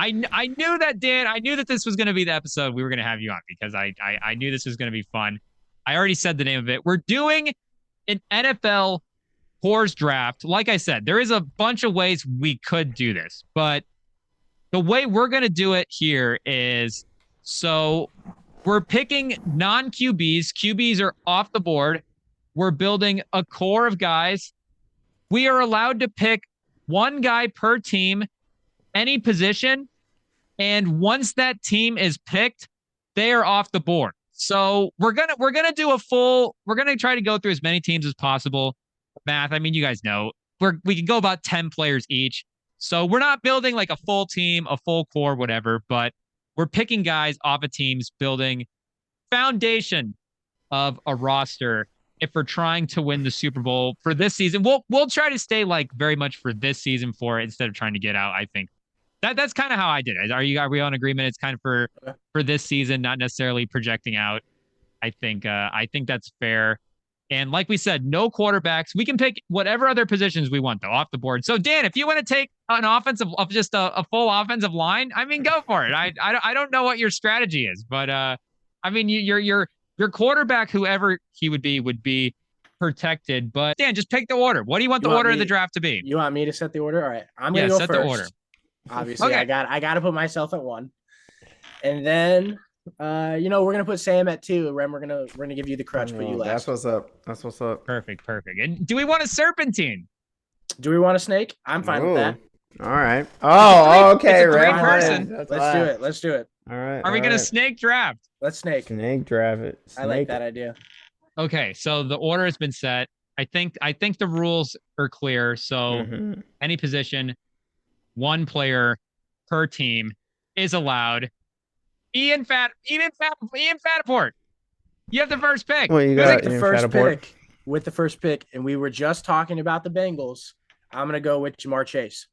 I knew that, Dan. I knew that this was going to be the episode we were going to have you on because I knew this was going to be fun. I already said the name of it. We're doing an NFL cores draft. Like I said, there is a bunch of ways we could do this, but the way we're going to do it here is so we're picking non QBs. QBs are off the board. We're building a core of guys. We are allowed to pick one guy per team, any position. And once that team is picked, they are off the board. So we're gonna try to go through as many teams as possible. Math, I mean, you guys know we can go about 10 players each. So we're not building like a full team, a full core, whatever, but we're picking guys off of teams, building foundation of a roster if we're trying to win the Super Bowl for this season. We'll try to stay like very much for this season for it instead of trying to get out. I think that's kind of how I did it. Are we on agreement? It's kind of for this season, not necessarily projecting out. I think that's fair. And like we said, no quarterbacks. We can pick whatever other positions we want, though, off the board. So, Dan, if you want to take an offensive of just a full offensive line, I mean, go for it. I don't know what your strategy is, but I mean, your quarterback, whoever he would be protected. But Dan, just pick the order. What do you want the order of the draft to be? You want me to set the order? All right, I'm gonna go set first. The order. Obviously, okay. I got to put myself at 1, and then. We're gonna put Sam at 2. Rem, we're gonna give you the crutch, but you last. That's what's up. Perfect. And do we want a serpentine? Do we want a snake? I'm fine with that. All right. Oh, okay. Right. Person. Let's do it. All right. Are we gonna snake draft? Let's snake. Snake draft it. I like that idea. Okay, so the order has been set. I think the rules are clear. So any position, one player per team is allowed. Ian Fattaport. You have the first pick. Well, you got the first pick. With the first pick, and we were just talking about the Bengals. I'm gonna go with Jamar Chase.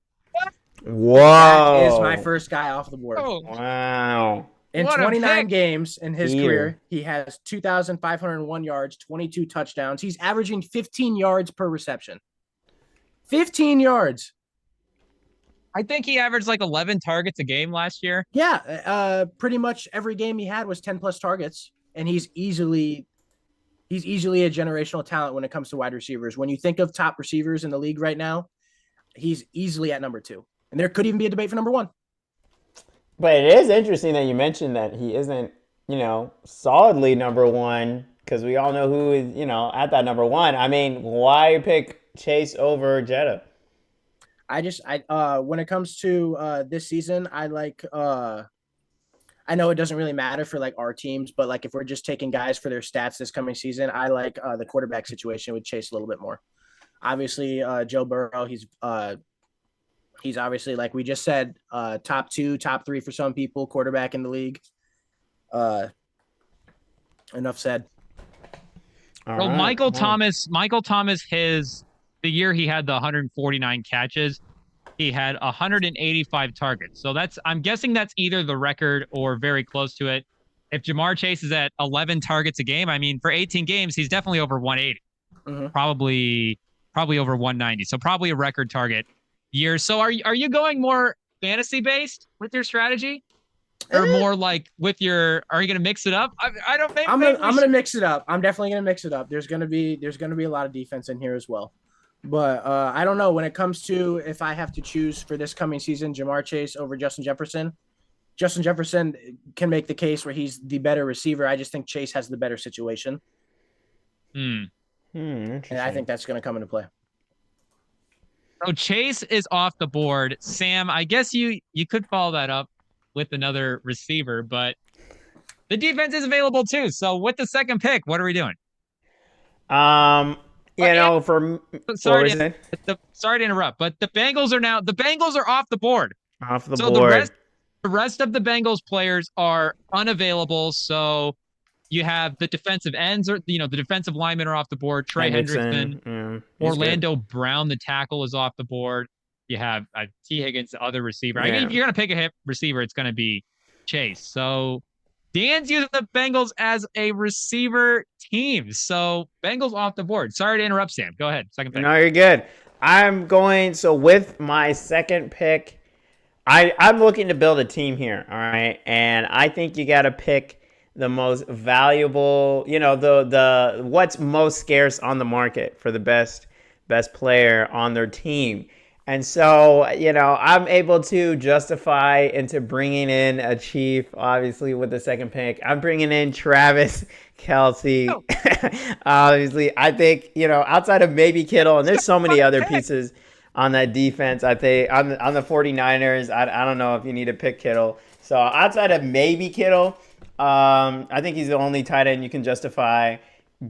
Whoa! That is my first guy off the board. Oh. Wow! In 29 games in his career, he has 2,501 yards, 22 touchdowns. He's averaging 15 yards per reception. 15 yards. I think he averaged like 11 targets a game last year. Yeah, pretty much every game he had was 10 plus targets, and he's easily a generational talent when it comes to wide receivers. When you think of top receivers in the league right now, he's easily at number 2, and there could even be a debate for number 1. But it is interesting that you mentioned that he isn't, solidly number 1, because we all know who is, at that number 1. I mean, why pick Chase over Jetta? When it comes to this season, I like I know it doesn't really matter for like our teams, but like if we're just taking guys for their stats this coming season, I like the quarterback situation with Chase a little bit more. Obviously, Joe Burrow, he's obviously, like we just said, top 2, top 3 for some people, quarterback in the league. Enough said. Well, Michael Thomas, the year he had the 149 catches, he had 185 targets. So I'm guessing that's either the record or very close to it. If Jamar Chase is at 11 targets a game, I mean, for 18 games, he's definitely over 180. Probably over 190. So probably a record target year. So are you going more fantasy based with your strategy? Or more like are you going to mix it up? I'm going to mix it up. I'm definitely going to mix it up. There's going to be a lot of defense in here as well. But I don't know. When it comes to if I have to choose for this coming season, Jamar Chase over Justin Jefferson can make the case where he's the better receiver. I just think Chase has the better situation. And I think that's going to come into play. So Chase is off the board. Sam, I guess you could follow that up with another receiver, but the defense is available too. So with the second pick, what are we doing? Sorry to interrupt, but the Bengals are off the board. Off the board. So the rest of the Bengals players are unavailable. So you have the defensive ends, or the defensive linemen are off the board. Trey Hendrickson, Orlando Brown, the tackle, is off the board. You have T. Higgins, the other receiver. I mean, if you're gonna pick a hip receiver, it's gonna be Chase. So Dan's using the Bengals as a receiver team. So Bengals off the board. Sorry to interrupt, Sam. Go ahead. Second pick. No, you're good. I'm going. So with my second pick, I'm looking to build a team here, all right? And I think you got to pick the most valuable, the what's most scarce on the market for the best player on their team. And so, I'm able to justify into bringing in a Chief, obviously, with the second pick. I'm bringing in Travis Kelce. Oh, Obviously, I think, outside of maybe Kittle, and there's so many other pick. pieces on that defense. I think on the 49ers, I don't know if you need to pick Kittle. So outside of maybe Kittle, I think he's the only tight end you can justify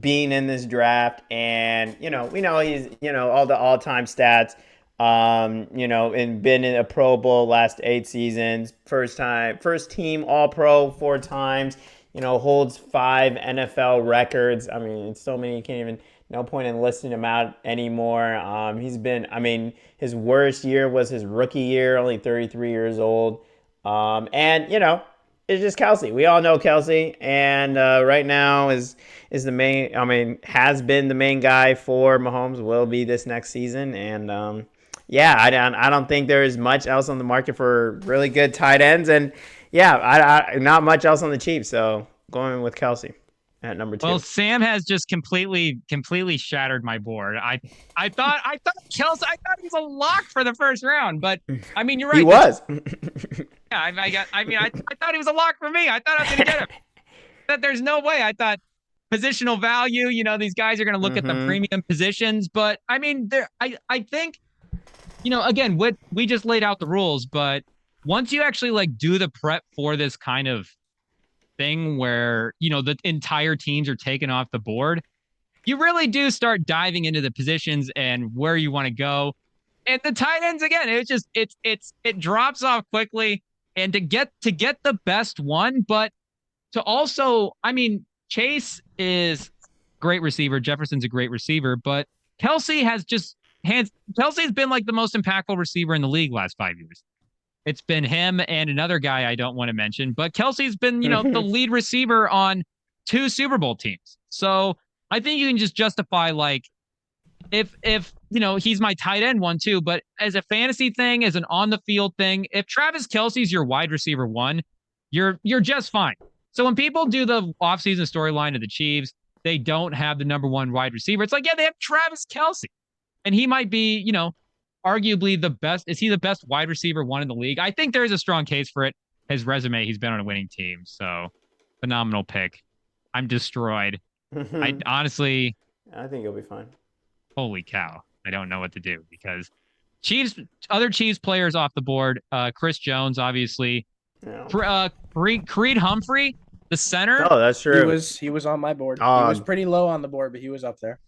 being in this draft. And, we know he's, all the all-time stats, and been in a Pro Bowl last 8 seasons. First team All-Pro 4 times, holds 5 NFL records. I mean, it's so many you can't even, no point in listing him out anymore. His worst year was his rookie year, only 33 years old. It's just Kelce. We all know Kelce, and right now is the main. Has been the main guy for Mahomes. Will be this next season, and I don't think there is much else on the market for really good tight ends, and not much else on the Chiefs. So going with Kelce at number 2. Well, Sam has just completely shattered my board. I thought Kelce. I thought he was a lock for the first round, but I mean, you're right. He was. Yeah, I thought he was a lock for me. I thought I was going to get him. That there's no way. I thought positional value. These guys are going to look at the premium positions, but I mean, I think, again, we just laid out the rules, but once you actually like do the prep for this kind of thing where the entire teams are taken off the board, you really do start diving into the positions and where you want to go. And the tight ends, again, it drops off quickly. And to get the best one, but to also, I mean, Chase is great receiver, Jefferson's a great receiver, but Kelce's been like the most impactful receiver in the league last 5 years. It's been him and another guy I don't want to mention, but Kelce's been, the lead receiver on 2 Super Bowl teams. So I think you can just justify, like, if he's my tight end one too, but as a fantasy thing, as an on the field thing, if Travis Kelce's your wide receiver 1, you're just fine. So when people do the offseason storyline of the Chiefs, they don't have the number 1 wide receiver. It's like, yeah, they have Travis Kelce, and he might be, arguably the best. Is he the best wide receiver 1 in the league? I think there is a strong case for it. His resume, he's been on a winning team, so phenomenal pick. I'm destroyed. I honestly, I think you'll be fine. Holy cow. I don't know what to do because other Chiefs players off the board. Chris Jones, obviously. Yeah. Creed Humphrey, the center. Oh, that's true. He was on my board. He was pretty low on the board, but he was up there.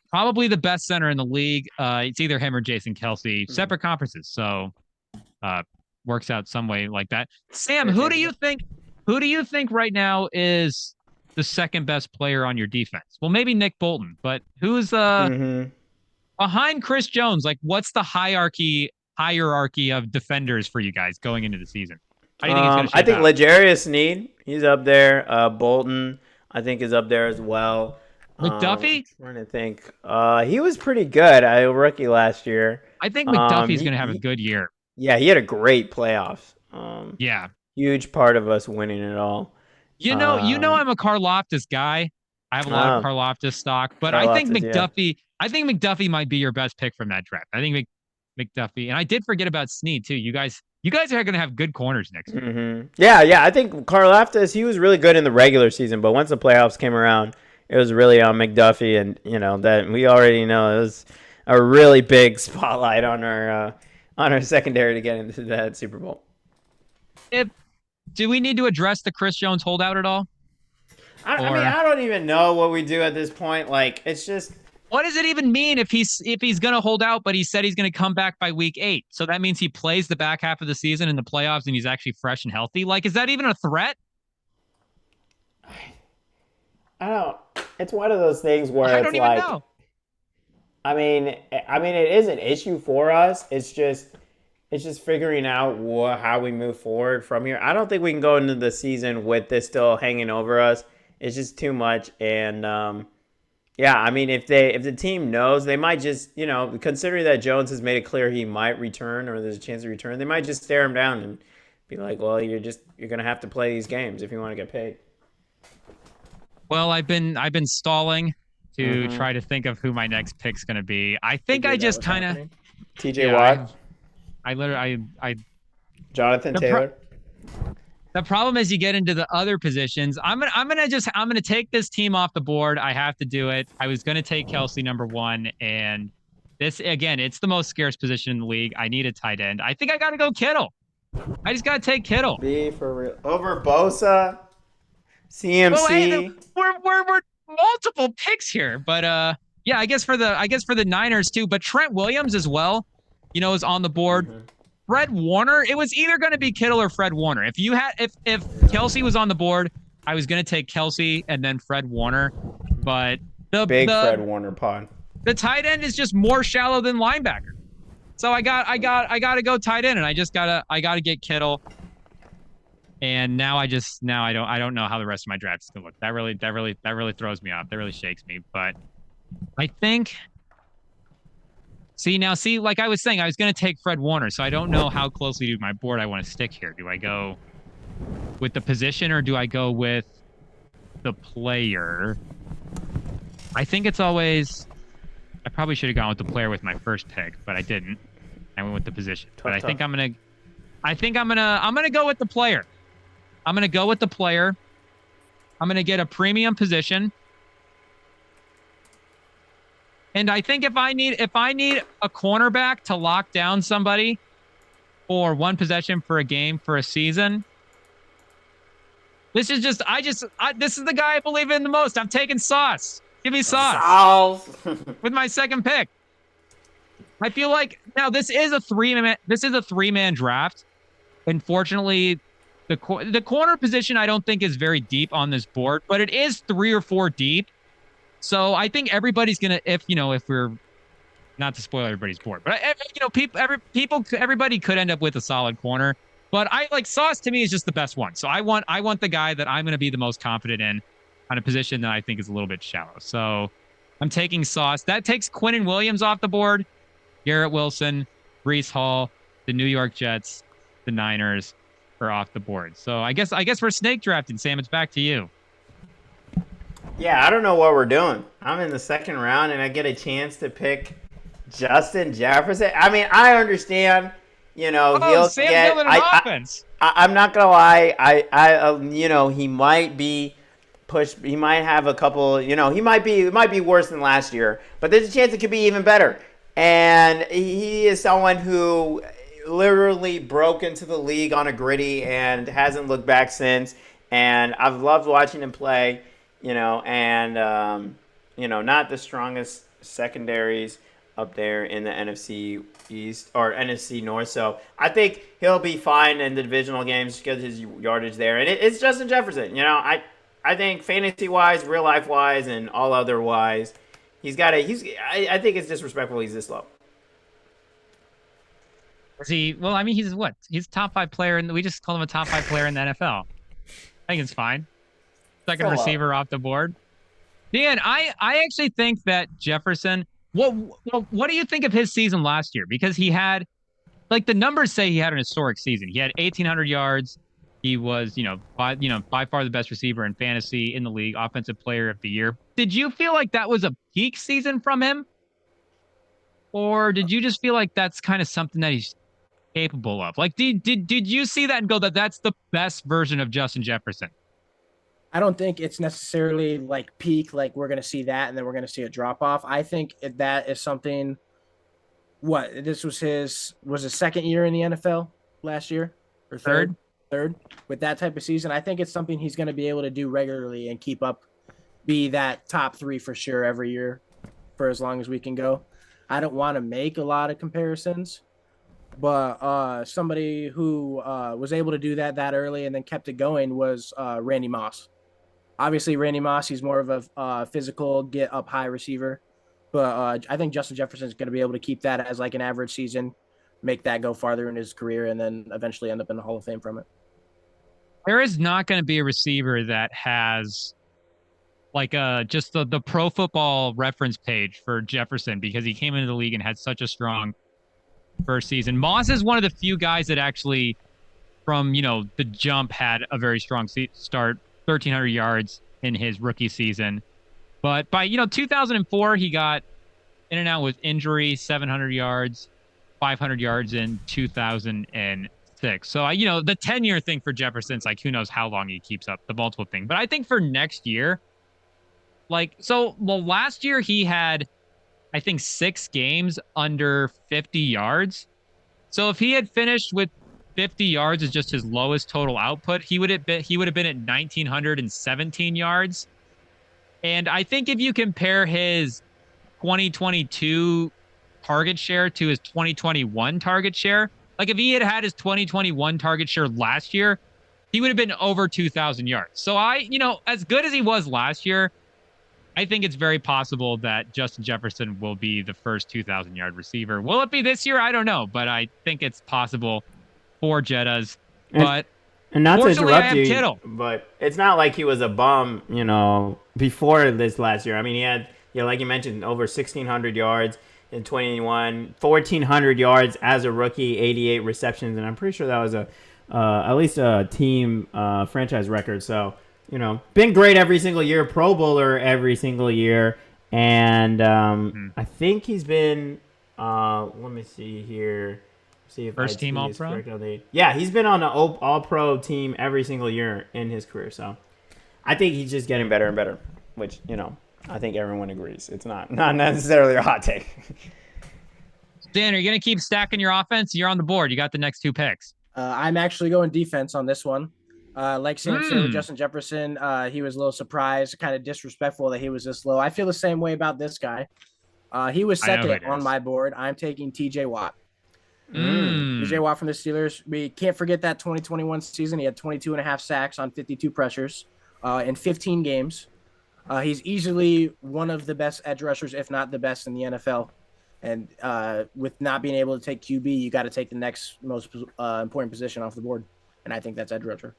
Probably the best center in the league. It's either him or Jason Kelce. Separate conferences, so works out some way like that. Sam, who do you think right now is the second best player on your defense? Well, maybe Nick Bolton, but who's behind Chris Jones? Like, what's the hierarchy of defenders for you guys going into the season? How do you think it's going to shape I think out? L'Jarius Sneed, he's up there. Bolton, I think, is up there as well. McDuffie? I'm trying to think. He was pretty good. Rookie last year. I think McDuffie's going to have a good year. Yeah, he had a great playoffs. Yeah. Huge part of us winning it all. I'm a Karlaftis guy. I have a lot of Karlaftis stock, but I think McDuffie. Yeah. I think McDuffie might be your best pick from that draft. I think McDuffie, and I did forget about Snead too. You guys are going to have good corners next year. Mm-hmm. Yeah. I think Karlaftis, he was really good in the regular season, but once the playoffs came around, it was really on McDuffie, and that we already know it was a really big spotlight on our secondary to get into that Super Bowl. Do we need to address the Chris Jones holdout at all? I don't even know what we do at this point. Like, it's just, what does it even mean if he's going to hold out, but he said he's going to come back by week 8? So that means he plays the back half of the season in the playoffs and he's actually fresh and healthy. Like, is that even a threat? I don't. It's one of those things where I don't even know. I mean, it is an issue for us. It's just figuring out how we move forward from here. I don't think we can go into the season with this still hanging over us. It's just too much, and Yeah, I mean, if the team knows, they might just, considering that Jones has made it clear he might return or there's a chance to return, they might just stare him down and be like, well, you're gonna have to play these games if you want to get paid. Well, I've been stalling to Mm-hmm. try to think of who my next pick's gonna be. I think I Figured that just was kind of happening. TJ yeah. Watt, I literally I Jonathan the pro- Taylor. the problem is you get into the other positions. I'm gonna take this team off the board. I have to do it. I was gonna take Kelsey number one, and this again, it's the most scarce position in the league. I need a tight end. I think I gotta go Kittle. I just gotta take Kittle. Be for real. Over Bosa, Well, hey, CMC. we're multiple picks here, but yeah, I guess for the Niners too, but Trent Williams as well, is on the board. Mm-hmm. Fred Warner, it was either going to be Kittle or Fred Warner. If Kelsey was on the board, I was going to take Kelsey and then Fred Warner, but the Big Fred the Warner pod. the tight end is just more shallow than linebacker. So I got to go tight end, and I gotta get Kittle. And now I don't know how the rest of my draft is gonna look. That really throws me off. That really shakes me. But I think like I was saying, I was gonna take Fred Warner, so I don't know how closely to my board I want to stick here. Do I go with the position or do I go with the player? I think it's always I probably should have gone with the player with my first pick, but I didn't. I went with the position. But I think I'm gonna go with the player. I'm going to go with the player. I'm going to get a premium position. And I think if I need a cornerback to lock down somebody for one possession for a game for a season, this is this is the guy I believe in the most. I'm taking Sauce. Give me Sauce with my second pick. I feel like now this is a three-man draft. Unfortunately, the corner position I don't think is very deep on this board, but it is 3 or 4 deep. So I think everybody's gonna, if we're not to spoil everybody's board, but everybody could end up with a solid corner. But I like Sauce to me is just the best one. So I want the guy that I'm gonna be the most confident in on a position that I think is a little bit shallow. So I'm taking Sauce. That takes Quinnen Williams off the board, Garrett Wilson, Breece Hall, the New York Jets, the Niners are off the board. So I guess we're snake drafting. Sam, it's back to you. Yeah, I don't know what we're doing. I'm in the second round and I get a chance to pick Justin Jefferson. I mean, I understand, he'll Sam get. Gillen an offense. I'm not gonna lie. He might be pushed. He might have a couple. It might be worse than last year, but there's a chance it could be even better. And he is someone who literally broke into the league on a gritty and hasn't looked back since. And I've loved watching him play, and not the strongest secondaries up there in the NFC East or NFC North. So I think he'll be fine in the divisional games, get his yardage there. And it's Justin Jefferson. I think fantasy wise, real life wise, and all other wise, I think it's disrespectful he's this low. Is he? Well, I mean, he's what? He's top 5 player, and we just call him a top 5 player in the NFL. I think it's fine. Second receiver off the board. Dan, I actually think that Jefferson. What do you think of his season last year? Because he had, like the numbers say, he had an historic season. He had 1,800 yards. He was, by far the best receiver in fantasy in the league, offensive player of the year. Did you feel like that was a peak season from him? Or did you just feel like that's kind of something that he's capable of? Like, did you see that and go that's the best version of Justin Jefferson? I don't think it's necessarily like peak, like we're going to see that and then we're going to see a drop off. I think that is something. This was his second year in the NFL last year or third with that type of season. I think it's something he's going to be able to do regularly and keep up, be that top 3 for sure every year for as long as we can go. I don't want to make a lot of comparisons, but somebody who was able to do that early and then kept it going was Randy Moss. Obviously, Randy Moss, he's more of a physical, get up high receiver. But I think Justin Jefferson is going to be able to keep that as like an average season, make that go farther in his career, and then eventually end up in the Hall of Fame from it. There is not going to be a receiver that has like just the Pro Football reference page for Jefferson because he came into the league and had such a strong first season. Moss is one of the few guys that actually, from the jump, had a very strong start, 1,300 yards in his rookie season. But by 2004, he got in and out with injury, 700 yards, 500 yards in 2006. So the 10-year thing for Jefferson's like who knows how long he keeps up the multiple thing. But I think for next year, last year he had, I think, 6 games under 50 yards. So if he had finished with 50 yards as just his lowest total output, he would have been at 1,917 yards. And I think if you compare his 2022 target share to his 2021 target share, like if he had his 2021 target share last year, he would have been over 2,000 yards. So as good as he was last year, I think it's very possible that Justin Jefferson will be the first 2,000-yard receiver. Will it be this year? I don't know, but I think it's possible for Jettas. But and not to interrupt you, Kittle. But it's not like he was a bum, before this last year. I mean, he had, like you mentioned, over 1,600 yards in 2021, 1,400 yards as a rookie, 88 receptions, and I'm pretty sure that was at least a team franchise record. So, been great every single year, Pro Bowler every single year, and I think he's been. Let me see here. See if first team All-Pro. Yeah, he's been on the All-Pro team every single year in his career. So, I think he's just getting better and better, which I think everyone agrees. It's not necessarily a hot take. Dan, are you gonna keep stacking your offense? You're on the board. You got the next 2 picks. I'm actually going defense on this one. Like Sam said with Justin Jefferson, he was a little surprised, kind of disrespectful that he was this low. I feel the same way about this guy. He was second on my board. I'm taking TJ Watt. TJ Watt from the Steelers. We can't forget that 2021 season. He had 22 and a half sacks on 52 pressures in 15 games. He's easily one of the best edge rushers, if not the best in the NFL. And with not being able to take QB, you got to take the next most important position off the board. And I think that's edge rusher.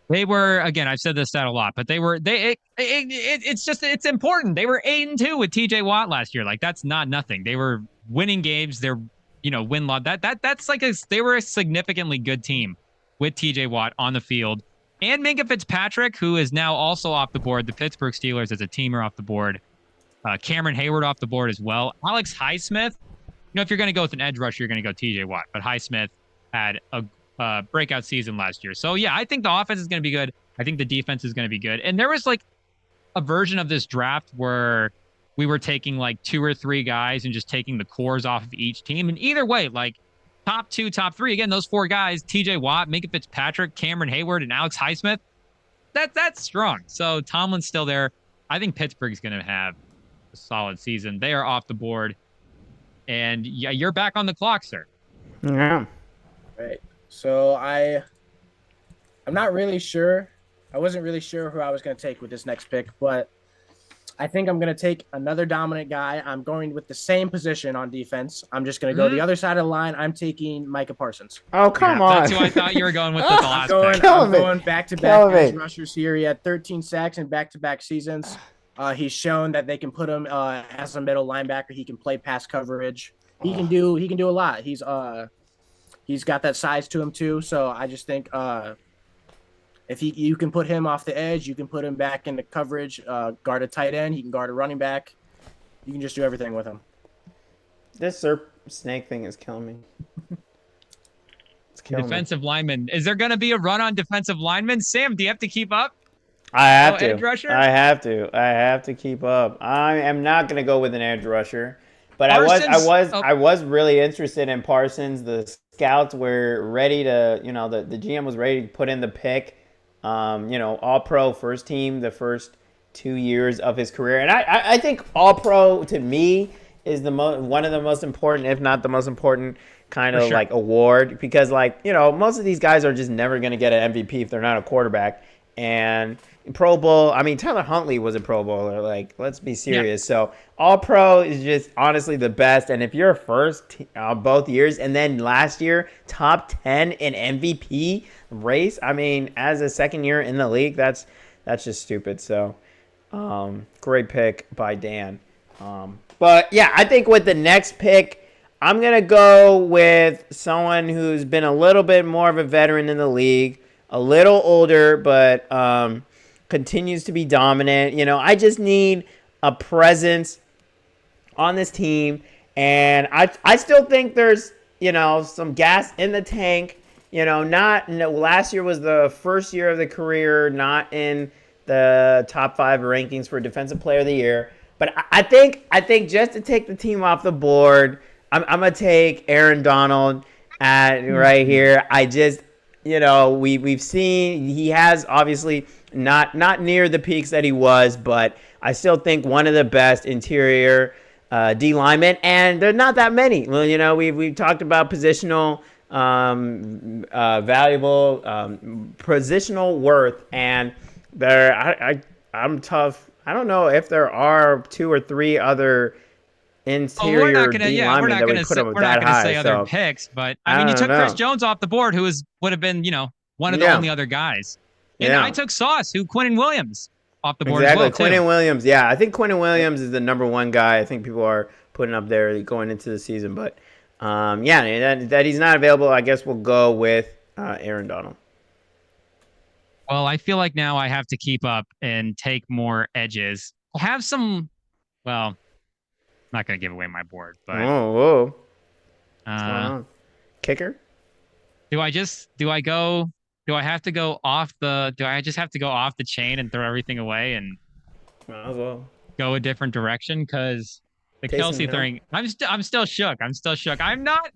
They were, again, I've said this stat a lot, but it's important. They were 8-2 with TJ Watt last year. Like, that's not nothing. They were winning games. They're, win-loss. That's like they were a significantly good team with TJ Watt on the field. And Minka Fitzpatrick, who is now also off the board. The Pittsburgh Steelers as a team are off the board. Cameron Hayward off the board as well. Alex Highsmith, if you're going to go with an edge rusher, you're going to go TJ Watt. But Highsmith had a breakout season last year. So, yeah, I think the offense is going to be good. I think the defense is going to be good. And there was like a version of this draft where we were taking like 2 or 3 guys and just taking the cores off of each team. And either way, like top 2, top 3, again, those 4 guys, TJ Watt, Minka Fitzpatrick, Cameron Hayward, and Alex Highsmith, that's strong. So Tomlin's still there. I think Pittsburgh's going to have a solid season. They are off the board. And yeah, you're back on the clock, sir. Yeah. Right. So I'm not really sure. I wasn't really sure who I was going to take with this next pick, but I think I'm going to take another dominant guy. I'm going with the same position on defense. I'm just going to go the other side of the line. I'm taking Micah Parsons. Oh, come on. That's who I thought you were going with the last pick. I'm going back-to-back edge rushers here. He had 13 sacks in back-to-back seasons. He's shown that they can put him as a middle linebacker. He can play pass coverage. He can do a lot. He's got that size to him too. So I just think if you can put him off the edge, you can put him back into coverage, guard a tight end. He can guard a running back. You can just do everything with him. This snake thing is killing me. Defensive lineman. Is there going to be a run on defensive linemen? Sam, do you have to keep up? I have to. Edge rusher? I have to keep up. I am not going to go with an edge rusher, but Parsons, I was really interested in Parsons. The scouts were ready to, the GM was ready to put in the pick. All pro first team the first 2 years of his career, and I think all pro to me is one of the most important, if not the most important kind of like award, because most of these guys are just never going to get an MVP if they're not a quarterback. And Pro Bowl, I mean, Tyler Huntley was a Pro Bowler. Like, let's be serious. Yeah. So all pro is just honestly the best. And if you're first both years, and then last year top 10 in MVP race, I mean, as a second year in the league, that's just stupid. So Great pick by Dan. But yeah, I think with the next pick, I'm going to go with someone who's been a little bit more of a veteran in the league, a little older, but continues to be dominant. I just need a presence on this team, and I still think there's some gas in the tank. Not last year was the first year of the career, not in the top 5 rankings for Defensive Player of the Year. But I think just to take the team off the board, I'm gonna take Aaron Donald at right here. I just we've seen he has obviously not near the peaks that he was, but I still think one of the best interior D linemen, and they're not that many. Well, we've talked about positional valuable positional worth, and I'm tough. I don't know if there are 2 or 3 other interior D linemen that would put him that high. We're not gonna say other picks, but I mean, you took Chris Jones off the board, who would have been one of the only other guys, and I took Sauce, Quinnen Williams off the board as well too. Quinnen Williams, yeah, I think Quinnen Williams is the number 1 guy. I think people are putting up there going into the season, but that he's not available. I guess we'll go with Aaron Donald. Well, I feel like now I have to keep up and take more edges. I'll have some. Well, I'm not gonna give away my board, but whoa. Kicker? Do I just have to go off the chain and throw everything away and go a different direction? Because the Kelsey thing, I'm still shook. I'm not.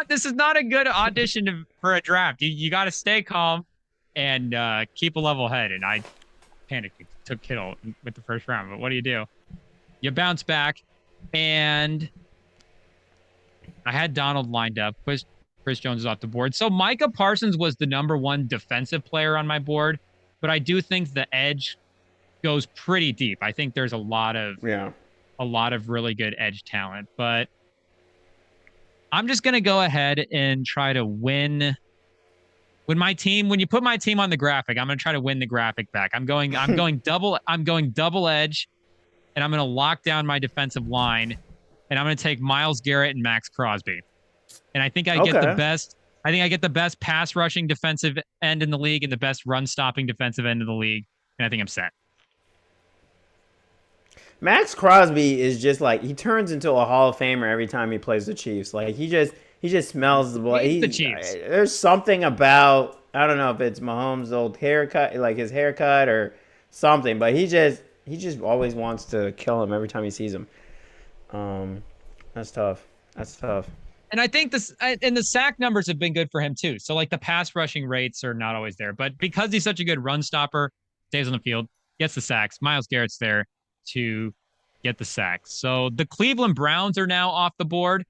This is not a good audition for a draft. You got to stay calm and keep a level head. And I panicked, took Kittle with the first round. But what do? You bounce back, and I had Donald lined up. Chris Jones is off the board. So Micah Parsons was the number 1 defensive player on my board, but I do think the edge goes pretty deep. I think there's a lot of really good edge talent, but I'm just gonna go ahead and try to win. When you put my team on the graphic, I'm gonna try to win the graphic back. I'm going double edge, and I'm gonna lock down my defensive line, and I'm gonna take Myles Garrett and Max Crosby. And I think I get the best. I think I get the best pass rushing defensive end in the league and the best run stopping defensive end in the league. And I think I'm set. Max Crosby is just like, he turns into a Hall of Famer every time he plays the Chiefs. Like he just smells the blood. The Chiefs. There's something about, I don't know if it's Mahomes' old haircut, like his haircut or something, but he just always wants to kill him every time he sees him. That's tough. And I think the sack numbers have been good for him too. So like the pass rushing rates are not always there, but because he's such a good run stopper, stays on the field, gets the sacks. Myles Garrett's there to get the sacks. So the Cleveland Browns are now off the board.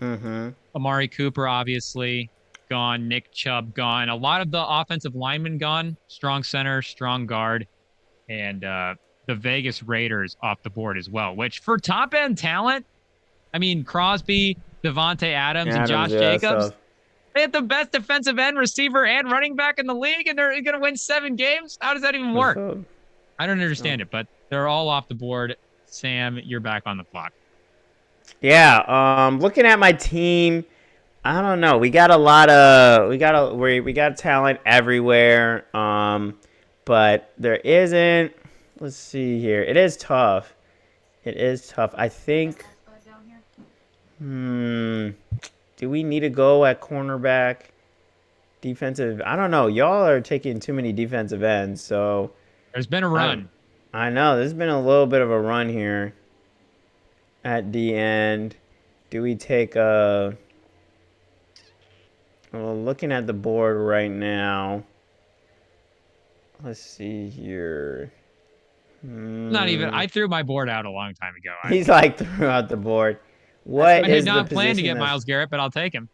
Mm-hmm. Amari Cooper obviously gone. Nick Chubb gone. A lot of the offensive linemen gone. Strong center, strong guard, and the Vegas Raiders off the board as well. Which for top end talent, I mean Crosby, Devontae Adams, and Josh Jacobs. They have the best defensive end, receiver, and running back in the league, and they're going to win 7 games? How does that even work? I don't understand it, but they're all off the board. Sam, you're back on the clock. Yeah, looking at my team, I don't know. We got we got talent everywhere. But there isn't. Let's see here. It is tough. I think. Do we need to go at cornerback? Defensive? I don't know. Y'all are taking too many defensive ends, so. There's been a run. I know. There's been a little bit of a run here at the end. Do we take a... Well, looking at the board right now. Let's see here. Not even... I threw my board out a long time ago. He's like threw out the board. I did not plan to get Myles Garrett, but I'll take him.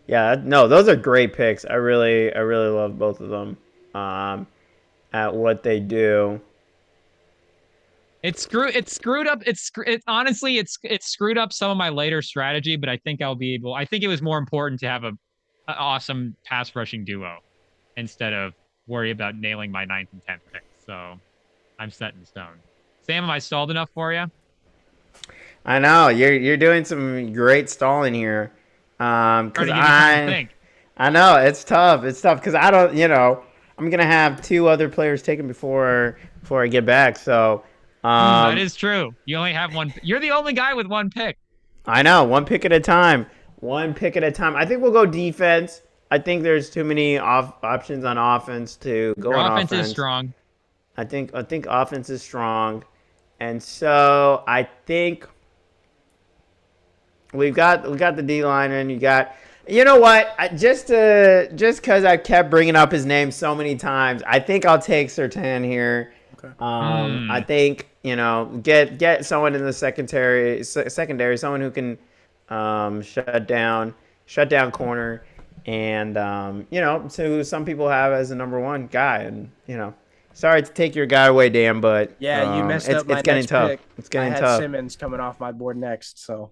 Yeah, no, those are great picks. I really love both of them. At what they do. It's screwed up. Honestly, it's screwed up some of my later strategy, but I think I'll be able. I think it was more important to have an awesome pass rushing duo instead of worry about nailing my 9th and 10th pick. So I'm set in stone. Sam, am I stalled enough for you? I know you're doing some great stalling here, Trying because to give you time to think. I know it's tough. It's tough because I don't, I'm gonna have two other players taken before I get back. So, That is true. You only have one. You're the only guy with one pick. I know, one pick at a time. One pick at a time. I think we'll go defense. I think there's too many options on offense to go Your on offense offense. is strong. I think offense is strong, and so I think we've got the D line, and you got. You know what? Just because I kept bringing up his name so many times, I think I'll take Surtain here. Okay. I think get someone in the secondary, someone who can shut down corner, and so some people have as the number one guy, and sorry to take your guy away, Dan, but Yeah, you messed up my it's getting next tough. pick. It's getting I had tough. Simmons coming off my board next, so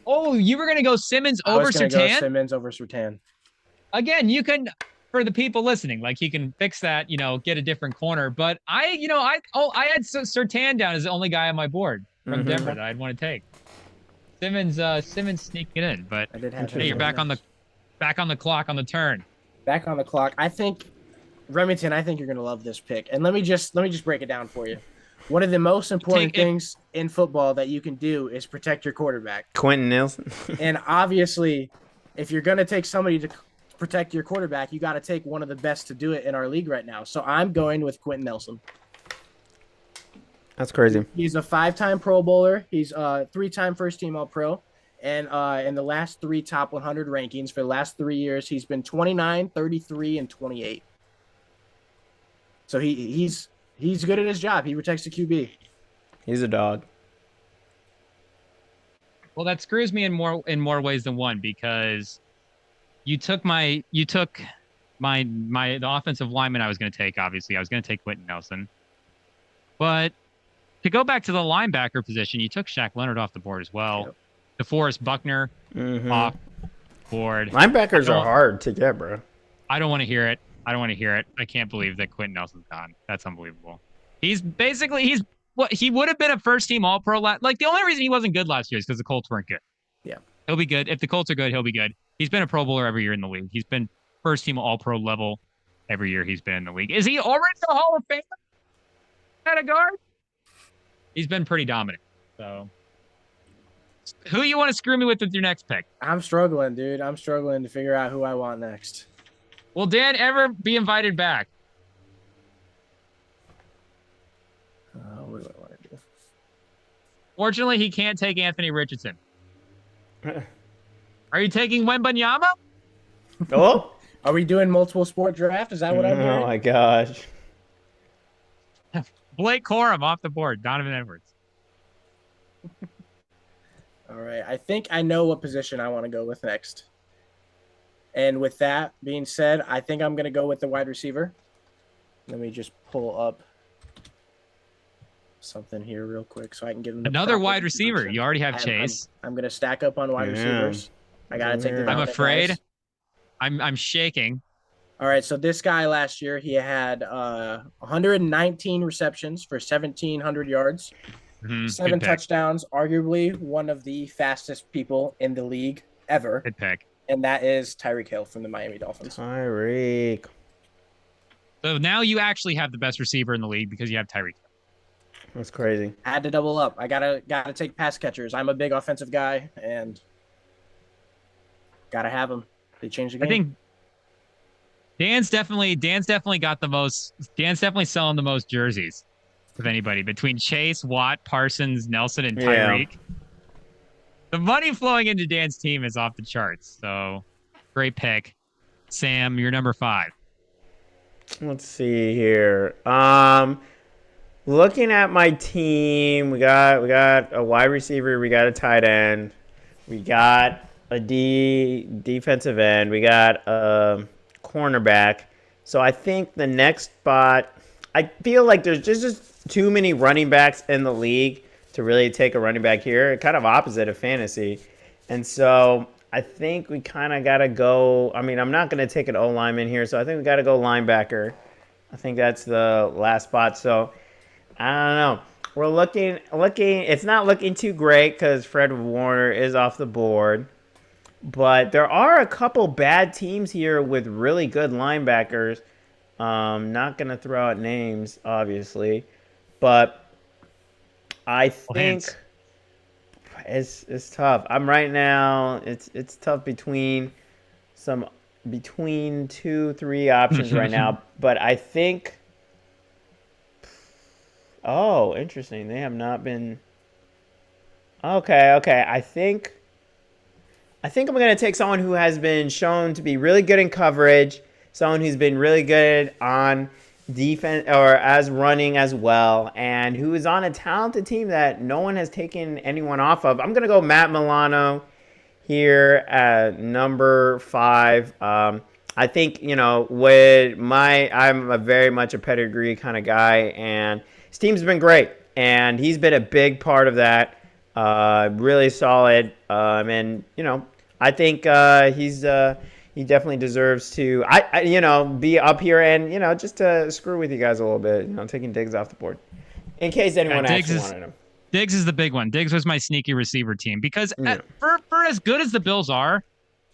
Oh, you were gonna go Simmons I over was gonna go Surtain? Simmons over Surtain. Again, you can, for the people listening, like he can fix that, get a different corner. But I had Surtain down as the only guy on my board from Denver that I'd want to take. Simmons sneaking in, but I did have him hey, you're back on the clock on the turn. Back on the clock. I think Remington, I think you're gonna love this pick. And let me just break it down for you. One of the most important things in football that you can do is protect your quarterback. Quentin Nelson. And obviously, if you're gonna take somebody to protect your quarterback, you got to take one of the best to do it in our league right now. So I'm going with Quentin Nelson. That's crazy. He's a 5-time Pro Bowler. He's a 3-time first-team All-Pro. And in the last 3 top 100 rankings for the last 3 years, he's been 29, 33, and 28. So he's good at his job. He protects the QB. He's a dog. Well, that screws me in more ways than one, because you took the offensive lineman I was going to take. Obviously, I was going to take Quentin Nelson, but to go back to the linebacker position, you took Shaq Leonard off the board as well. Yep. DeForest Buckner off board. Linebackers are hard to get, bro. I don't want to hear it. I can't believe that Quentin Nelson's gone. That's unbelievable. He would have been a first-team All-Pro. Like, the only reason he wasn't good last year is because the Colts weren't good. Yeah. He'll be good. If the Colts are good, he'll be good. He's been a Pro Bowler every year in the league. He's been first-team All-Pro level every year he's been in the league. Is he already a Hall of Famer at a guard? He's been pretty dominant. So, who you want to screw me with your next pick? I'm struggling, dude. I'm struggling to figure out who I want next. Will Dan ever be invited back? What do I want to do? Fortunately, he can't take Anthony Richardson. Are you taking Wembanyama? Oh, are we doing multiple sport draft? Is that what I'm doing? Oh my gosh. Blake Corum off the board. Donovan Edwards. All right. I think I know what position I want to go with next. And with that being said, I think I'm going to go with the wide receiver. Let me just pull up something here real quick so I can give them another wide receiver. You already have Chase. I'm going to stack up on wide receivers. I got to take the I'm afraid. guys. I'm shaking. All right, so this guy last year, he had 119 receptions for 1,700 yards, 7 touchdowns, arguably one of the fastest people in the league ever. Good pick. And that is Tyreek Hill from the Miami Dolphins. Tyreek. So now you actually have the best receiver in the league because you have Tyreek. That's crazy. I had to double up. I gotta take pass catchers. I'm a big offensive guy, and gotta have them. They changed the game. I think Dan's definitely got the most. Dan's definitely selling the most jerseys of anybody between Chase, Watt, Parsons, Nelson, and Tyreek. Yeah. The money flowing into Dan's team is off the charts. So, great pick, Sam. You're number 5. Let's see here. Looking at my team, we got a wide receiver, we got a tight end, we got a defensive end, we got a cornerback. So I think the next spot, I feel like there's just too many running backs in the league to really take a running back here. Kind of opposite of fantasy. And so I think we kind of got to go. I mean, I'm not going to take an O-lineman here, so I think we got to go linebacker. I think that's the last spot. So I don't know. We're looking. It's not looking too great because Fred Warner is off the board. But there are a couple bad teams here with really good linebackers. Not gonna throw out names, obviously, but I think it's tough. I'm right now. It's tough between 2-3 options right now. But I think. Oh, interesting. They have not been. Okay. I think I'm going to take someone who has been shown to be really good in coverage, someone who's been really good on defense or as running as well, and who is on a talented team that no one has taken anyone off of. I'm going to go Matt Milano here at number 5. I think, I'm a very much a pedigree kind of guy, and his team's been great, and he's been a big part of that. Really solid, and I think he definitely deserves to be up here and just to screw with you guys a little bit. Taking Diggs off the board in case anyone actually wanted him. Diggs is the big one. Diggs was my sneaky receiver team because for as good as the Bills are,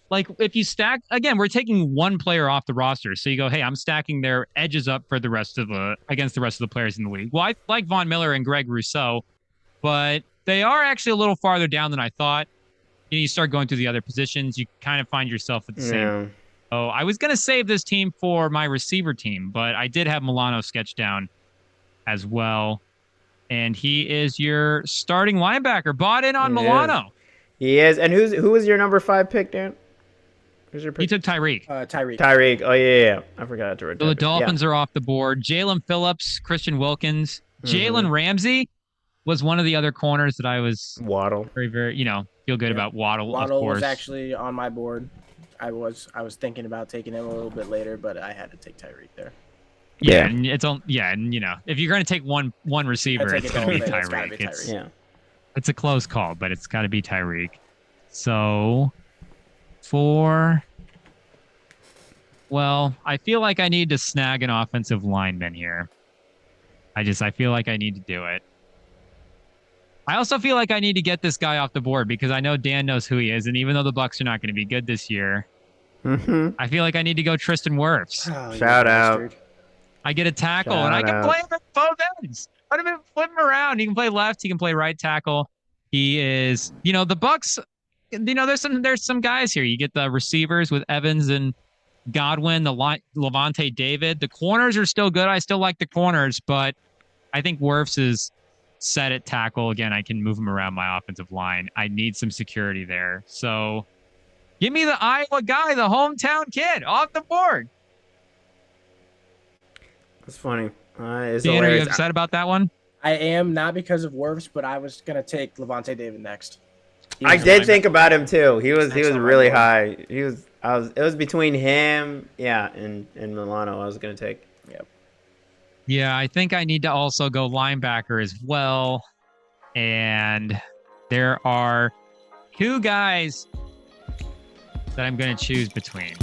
like if you stack again, we're taking one player off the roster. So you go, hey, I'm stacking their edges up for against the rest of the players in the league. Well, I like Von Miller and Greg Rousseau, but they are actually a little farther down than I thought. You start going through the other positions, you kind of find yourself at the same. Oh, I was going to save this team for my receiver team, but I did have Milano sketched down as well. And he is your starting linebacker. Bought in on Milano. He is. And who was your number 5 pick, Dan? Who's your pick? He took Tyreek. Tyreek. Oh, yeah. I forgot to write that. So the Dolphins are off the board. Jalen Phillips, Christian Wilkins, Jalen Ramsey was one of the other corners that I was Waddle. Very, very, feel good about Waddle. Waddle of course. Was actually on my board. I was thinking about taking him a little bit later, but I had to take Tyreek there. Yeah, and if you're going to take one receiver, it's going to be Tyreek. It's a close call, but it's got to be Tyreek. So, I feel like I need to snag an offensive lineman here. I feel like I need to do it. I also feel like I need to get this guy off the board because I know Dan knows who he is, and even though the Bucs are not going to be good this year, I feel like I need to go Tristan Wirfs. Oh, shout out. I get a tackle, and I can play him at both ends. Put him in, flip him around. He can play left. He can play right tackle. He is, the Bucs. There's some guys here. You get the receivers with Evans and Godwin, Levante David. The corners are still good. I still like the corners, but I think Wirfs is set at tackle. Again, I can move him around my offensive line. I need some security there. So give me the Iowa guy, the hometown kid, off the board. That's funny. Dan, are you upset about that one? I am, not because of Wirfs, but I was going to take Levante David next. I did think about him too. He was really high. It was between him, and Milano I was going to take. Yep. Yeah, I think I need to also go linebacker as well. And there are 2 guys that I'm going to choose between.